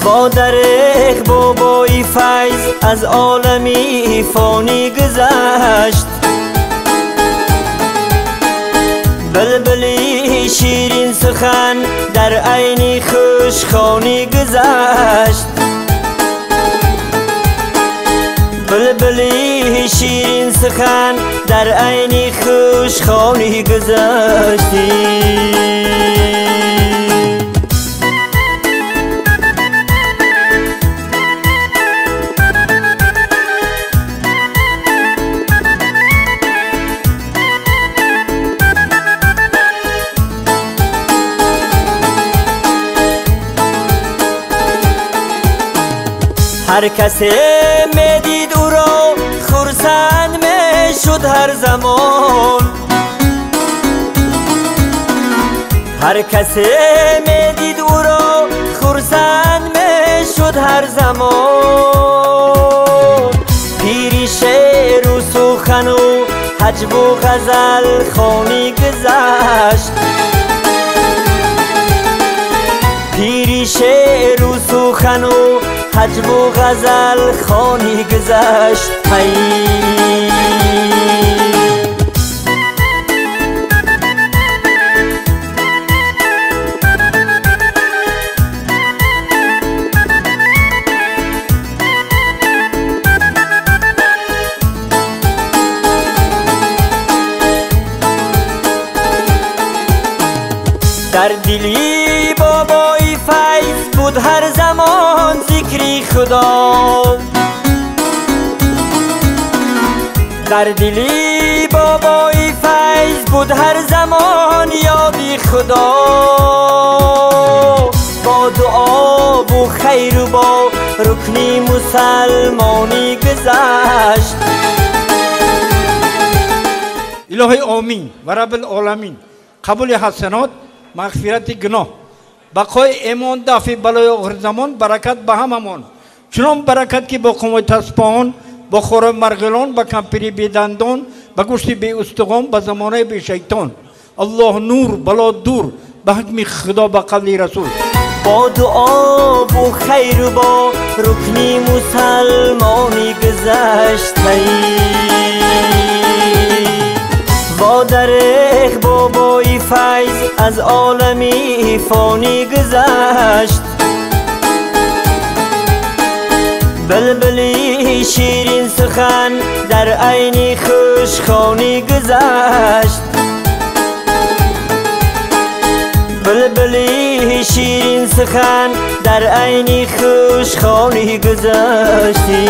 با دریغ بابای فیض از عالمی فانی گذشت. بلبلی شیرین سخن در عین خوشخوانی گذشت. بلبلی شیرین سخن در عین خوشخوانی گذشتی. هر کسی میدید او را خرسند میشد هر زمان. هر کسی میدید او را خرسند میشد هر زمان. پیری شعر و سخن و حجب و غزل خوانی گذشت. پیری شعر و سخن و حجب و غزل خوانی گذشت. در دلی بابای فیض بود هر زمان ذکری خدا. در دلی بابای فیض بود هر زمان یادی خدا. با دعا و خیر و با رکنی مسلمانی گذشت. الهی آمین و رب العالمین قبول حسنات مغفرت گناه بقای ایمان دافع بلای آخر زمان برکت به هممان چنان برکت که با قوم تسپان با خور مرغلان با کمپیری بی دندان با گوشت بی استقام با زمانه بی شیطان. الله نور بلا دور به حکم خدا با قبل رسول. با دعا و خیر و با رکنی مسلمانی گذشت. با دریغ بابای فیض از عالمی فانی گذشت. بلبلی شیرین سخن در عین خوشخوانی گذشت. بلبلی شیرین سخن در عین خوشخوانی گذشتی.